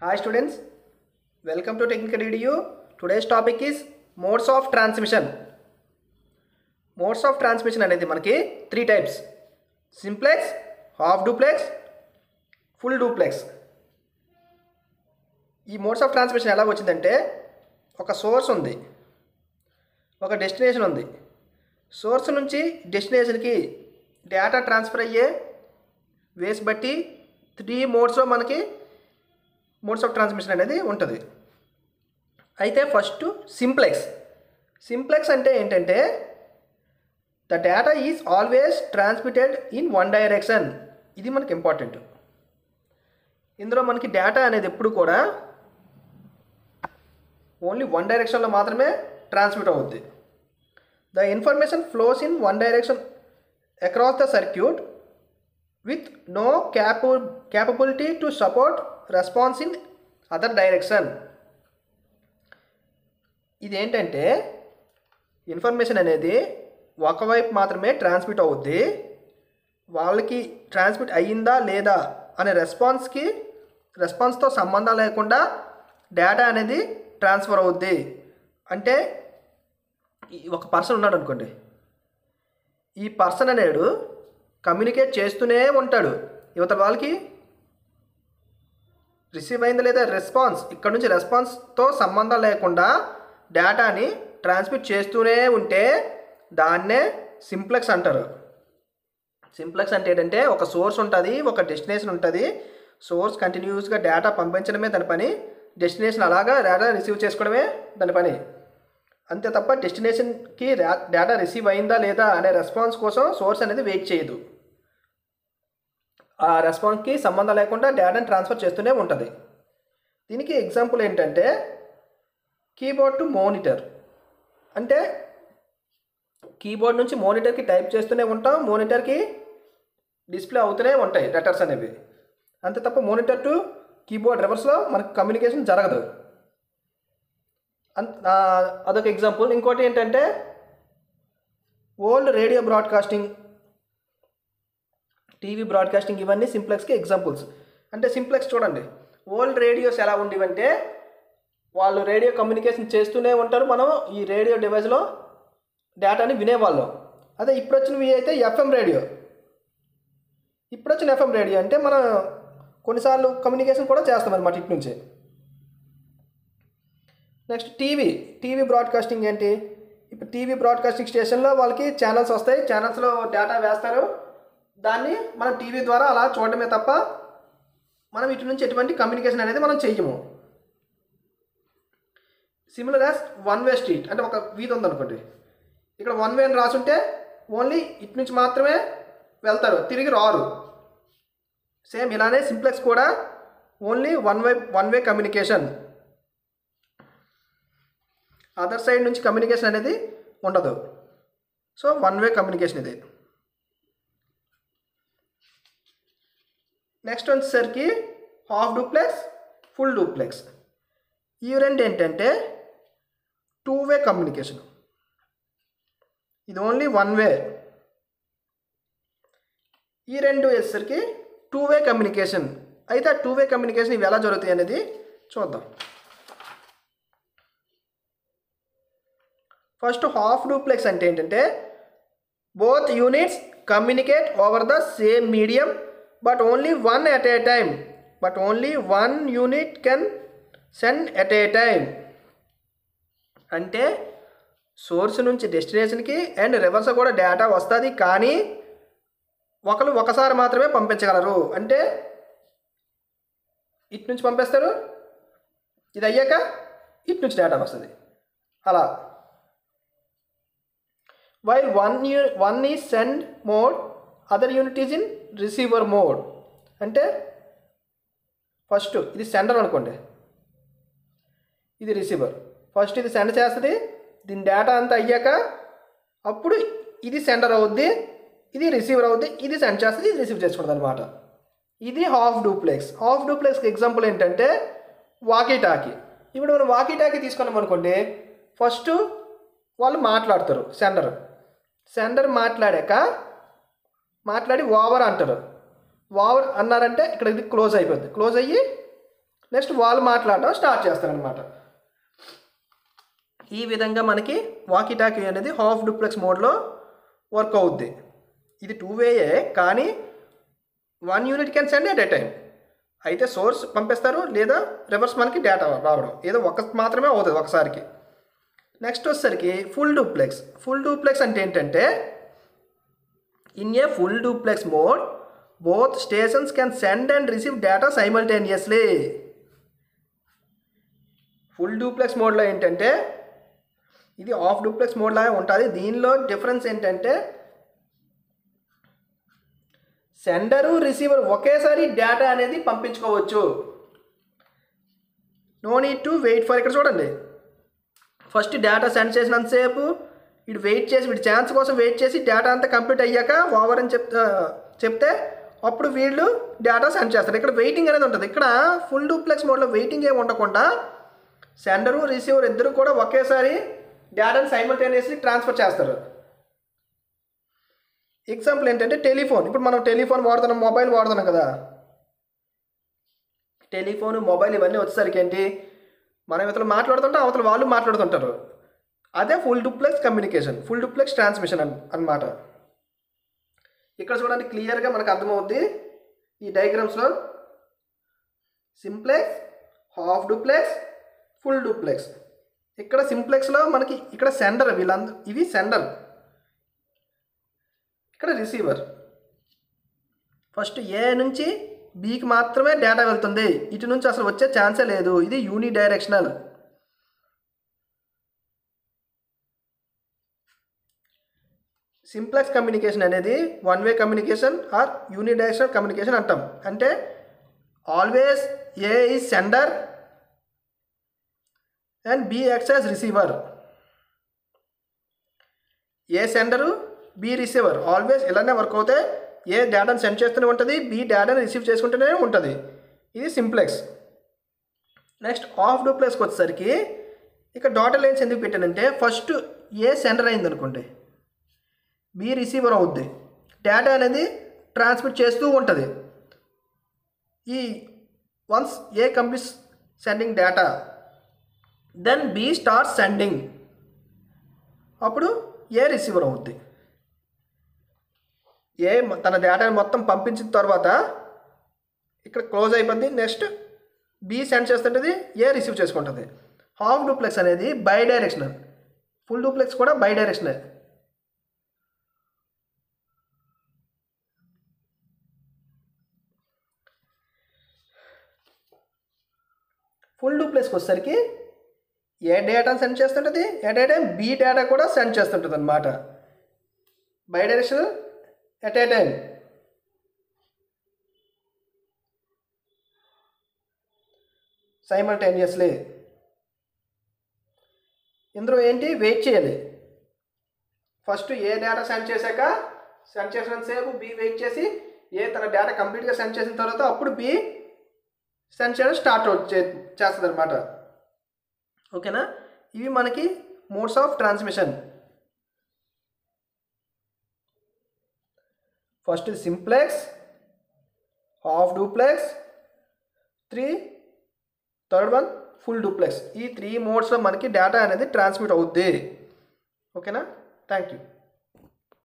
Hi students, welcome to Technical Edu. Today's topic is modes of transmission. Modes of transmission అనేది మనకి 3 types: simplex, half duplex, full duplex. ఈ modes of transmission ఎలా వచ్చిందంటే ఒక source ఉంది, ఒక destination ఉంది. సోర్స్ నుంచి డెస్టినేషన్కి డేటా ట్రాన్స్ఫర్ అయ్యే వేస్ బట్టి 3 మోడ్స్లో మనకి మోడ్స్ ఆఫ్ ట్రాన్స్మిషన్ అనేది ఉంటుంది. అయితే ఫస్ట్ సింప్లెక్స్. సింప్లెక్స్ అంటే ఏంటంటే the data is always transmitted in one direction. ఇది మనకి ఇంపార్టెంట్. ఇందులో మనకి డేటా అనేది ఎప్పుడు కూడా ఓన్లీ వన్ డైరెక్షన్లో మాత్రమే ట్రాన్స్మిట్ అవుద్ది. The information flows in one direction across the circuit with no capability to support response in other direction. ఇదేంటంటే ఇన్ఫర్మేషన్ అనేది ఒకవైపు మాత్రమే ట్రాన్స్మిట్ అవుద్ది. వాళ్ళకి ట్రాన్స్మిట్ అయ్యిందా లేదా అనే రెస్పాన్స్తో సంబంధం లేకుండా డేటా అనేది ట్రాన్స్ఫర్ అవుద్ది. అంటే ఒక పర్సన్ ఉన్నాడు అనుకోండి, ఈ పర్సన్ అనేడు కమ్యూనికేట్ చేస్తూనే ఉంటాడు. యువతల వాళ్ళకి రిసీవ్ అయిందా లేదా రెస్పాన్స్, ఇక్కడ నుంచి రెస్పాన్స్తో సంబంధం లేకుండా డేటాని ట్రాన్స్మిట్ చేస్తూనే ఉంటే దాన్నే సింప్లెక్స్ అంటారు. సింప్లెక్స్ అంటే ఏంటంటే ఒక సోర్స్ ఉంటుంది, ఒక డెస్టినేషన్ ఉంటుంది. సోర్స్ కంటిన్యూస్గా డేటా పంపించడమే దాని పని, డెస్టినేషన్ అలాగా డేటా రిసీవ్ చేసుకోవడమే దాని పని. అంతే తప్ప డెస్టినేషన్కి డేటా రిసీవ్ అయిందా లేదా అనే రెస్పాన్స్ కోసం సోర్స్ అనేది వెయిట్ చేయదు. ఆ రెస్పాన్స్కి సంబంధం లేకుండా డేటాని ట్రాన్స్ఫర్ చేస్తూనే ఉంటుంది. దీనికి ఎగ్జాంపుల్ ఏంటంటే కీబోర్డ్ టు మానిటర్. అంటే కీబోర్డ్ నుంచి మానిటర్కి టైప్ చేస్తూనే ఉంటాం, మానిటర్కి డిస్ప్లే అవుతూనే ఉంటాయి లెటర్స్ అనేవి. అంతే తప్ప మానిటర్ టు కీబోర్డ్ రివర్స్లో మనకు కమ్యూనికేషన్ జరగదు. అదొక ఎగ్జాంపుల్. ఇంకోటి ఏంటంటే old radio broadcasting, TV broadcasting, ఇవన్నీ సింప్లెక్స్కి ఎగ్జాంపుల్స్. అంటే సింప్లెక్స్ చూడండి, ఓల్డ్ రేడియోస్ ఎలా ఉండేవంటే వాళ్ళు రేడియో కమ్యూనికేషన్ చేస్తూనే ఉంటారు, మనం ఈ రేడియో డివైస్లో డేటాని వినేవాళ్ళం. అదే ఇప్పుడు వచ్చినవి అయితే ఎఫ్ఎం రేడియో. ఇప్పుడు వచ్చిన ఎఫ్ఎం రేడియో అంటే మనం కొన్నిసార్లు కమ్యూనికేషన్ కూడా చేస్తాం అన్నమాట ఇటు నుంచి. నెక్స్ట్ టీవీ బ్రాడ్కాస్టింగ్ ఏంటి? ఇప్పుడు టీవీ బ్రాడ్కాస్టింగ్ స్టేషన్లో వాళ్ళకి ఛానల్స్ వస్తాయి, ఛానల్స్లో డేటా వేస్తారు, దాన్ని మనం టీవీ ద్వారా అలా చూడటమే తప్ప మనం ఇటు నుంచి ఎటువంటి కమ్యూనికేషన్ అనేది మనం చెయ్యము. Similar as one way street. అంటే ఒక వీధి ఉందనుకోండి, ఇక్కడ వన్ వే అని రాసుంటే ఓన్లీ ఇటు నుంచి మాత్రమే వెళ్తారు, తిరిగి రారు. సేమ్ ఇలానే సింప్లెక్స్ కూడా only one way communication. Other side నుంచి కమ్యూనికేషన్ అనేది ఉండదు. సో వన్ వే కమ్యూనికేషన్ ఇది. నెక్స్ట్ వచ్చేసరికి హాఫ్ డూప్లెక్స్, ఫుల్ డూప్లెక్స్. ఈ రెండు ఏంటంటే టూ వే కమ్యూనికేషన్. ఇది ఓన్లీ వన్ వే. ఈ రెండు వచ్చేసరికి టూ వే కమ్యూనికేషన్. అయితే ఆ టూ వే కమ్యూనికేషన్ ఇవి ఎలా జరుగుతాయి అనేది చూద్దాం. ఫస్ట్ హాఫ్ డూప్లెక్స్ అంటే ఏంటంటే both units communicate over the same medium but only one at a time. But only one unit can send at a time. అంటే సోర్స్ నుంచి డెస్టినేషన్కి అండ్ రివర్స్ కూడా డేటా వస్తుంది, కానీ ఒకసారి మాత్రమే పంపించగలరు. అంటే ఇటు నుంచి పంపిస్తారు, ఇది అయ్యాక ఇటు నుంచి డేటా వస్తుంది అలా. While one is send mode, other unit is in receiver mode. అంటే ఫస్ట్ ఇది సెండర్ అనుకోండి, ఇది రిసీవర్. ఫస్ట్ ఇది సెండ్ చేస్తుంది, దీని డేటా అంతా అయ్యాక అప్పుడు ఇది సెండర్ అవుద్ది, ఇది రిసీవర్ అవుద్ది, ఇది సెండ్ చేస్తుంది, ఇది రిసీవ్ చేసుకుంటుంది అనమాట. ఇది హాఫ్ డూప్లెక్స్. హాఫ్ డూప్లెక్స్కి ఎగ్జాంపుల్ ఏంటంటే వాకీ టాకీ. ఇప్పుడు మనం వాకీ టాకీ తీసుకున్నాం అనుకోండి, ఫస్ట్ వాళ్ళు మాట్లాడతారు, సెండర్ మాట్లాడి ఓవర్ అంటారు. ఓవర్ అన్నారంటే ఇక్కడ ఇది క్లోజ్ అయిపోద్ది, క్లోజ్ అయ్యి నెక్స్ట్ వాళ్ళు మాట్లాడడం స్టార్ట్ చేస్తారనమాట. ఈ విధంగా మనకి వాకీ టాకీ అనేది హాఫ్ డూప్లెక్స్ మోడ్లో వర్క్ అవుద్ది. ఇది 2-వేయే, కానీ 1 unit can send at a time. అయితే సోర్స్ పంపిస్తారు, లేదా రివర్స్ మనకి డేటా రావడం, ఏదో మాత్రమే అవుతుంది ఒకసారికి. నెక్స్ట్ వచ్చేసరికి ఫుల్ డూప్లెక్స్. ఫుల్ డూప్లెక్స్ అంటే ఏంటంటే, in a full duplex mode both stations can send and receive data simultaneously. Full duplex మోడ్లో ఏంటంటే, ఇది హాఫ్ డూప్లెక్స్ మోడ్ లాగా ఉంటుంది. దీనిలో డిఫరెన్స్ ఏంటంటే, సెండరు రిసీవర్ ఒకేసారి డేటా అనేది పంపించుకోవచ్చు. No need to wait for. ఇక్కడ చూడండి, ఫస్ట్ డేటా సెండ్ చేసినంతసేపు వీడు వెయిట్ చేసి, వీడి ఛాన్స్ కోసం వెయిట్ చేసి డేటా అంతా కంప్లీట్ అయ్యాక ఓవర్ అని చెప్తే అప్పుడు వీళ్ళు డేటా సెండ్ చేస్తారు. ఇక్కడ వెయిటింగ్ అనేది ఉంటుంది. ఇక్కడ ఫుల్ డూప్లెక్స్ మోడ్లో వెయిటింగ్ ఏమి ఉండకుండా సెండరు రిసీవర్ ఇద్దరు కూడా ఒకేసారి డేటాను సైమల్టేనియస్లీ ట్రాన్స్ఫర్ చేస్తారు. ఎగ్జాంపుల్ ఏంటంటే టెలిఫోన్. ఇప్పుడు మనం టెలిఫోన్ వాడుతున్నాం, మొబైల్ వాడుతున్నాం కదా. టెలిఫోన్, మొబైల్ ఇవన్నీ వచ్చేసరికి ఏంటి, మనం ఇవతలు మాట్లాడుతుంటాం, అవతల వాళ్ళు మాట్లాడుతుంటారు. అదే full duplex communication, full duplex transmission అన్నమాట. ఇక్కడ చూడండి, క్లియర్గా మనకు అర్థమవుద్ది ఈ డయాగ్రామ్స్లో. Simplex, half duplex, full duplex. ఇక్కడ సింప్లెక్స్లో మనకి ఇక్కడ సెండర్, ఇవి సెండర్, ఇక్కడ రిసీవర్. ఫస్ట్ ఏ నుంచి బికి మాత్రమే డేటా వెళ్తుంది, ఇటు నుంచి అసలు వచ్చే ఛాన్సే లేదు. ఇది యూని డైరెక్షనల్. సింప్లెక్స్ కమ్యూనికేషన్ అనేది one way communication or uni directional communication అంటాం. అంటే always A is sender and B acts as receiver. A sender, B receiver always ఇలానే వర్క్ అవుతాయి. ఏ డేటాను సెండ్ చేస్తూనే ఉంటుంది, బి డేటాను రిసీవ్ చేసుకుంటూనే ఉంటుంది. ఇది సింప్లెక్స్. నెక్స్ట్ హాఫ్ డూప్లెక్స్కి వచ్చేసరికి ఇక్కడ డాటెడ్ లైన్స్ ఎందుకు పెట్టానంటే, ఫస్ట్ ఏ సెండర్ అయింది అనుకోండి, బి రిసీవర్ అవుద్ది, డేటా అనేది ట్రాన్స్మిట్ చేస్తూ ఉంటుంది. ఈ once A completes sending data, then B start sending, అప్పుడు ఏ రిసీవర్ అవుద్ది. ఏ తన డేటాని మొత్తం పంపించిన తర్వాత ఇక్కడ క్లోజ్ అయిపోద్ది. నెక్స్ట్ బి సెండ్ చేస్తుంటుంది, ఏ రిసీవ్ చేసుకుంటుంది. హాఫ్ డూప్లెక్స్ అనేది బై డైరెక్షనల్, ఫుల్ డూప్లెక్స్ కూడా బై డైరెక్షనల్. ఫుల్ డూప్లెక్స్కి వచ్చేసరికి ఏ డేటాను సెండ్ చేస్తుంటుంది, at a time B data కూడా సెండ్ చేస్తుంటుంది అన్నమాట. Bidirectional, at a time. Simultaneously. ఇందులో ఏంటి, వెయిట్ చేయాలి. ఫస్ట్ ఏ డేటా సెండ్ చేశాక, సెండ్ చేసినంతసేపు బి వెయిట్ చేసి, ఏ తన డేటా కంప్లీట్గా సెండ్ చేసిన తర్వాత అప్పుడు బి సెండ్ చేయడం స్టార్ట్ చేస్తుంది అనమాట. ఓకేనా. ఇవి మనకి modes of transmission. First simplex, half duplex, third one full duplex. ఈ 3 మోడ్స్లో మనకి డేటా అనేది ట్రాన్స్మిట్ అవుద్ది. ఓకేనా. Thank you.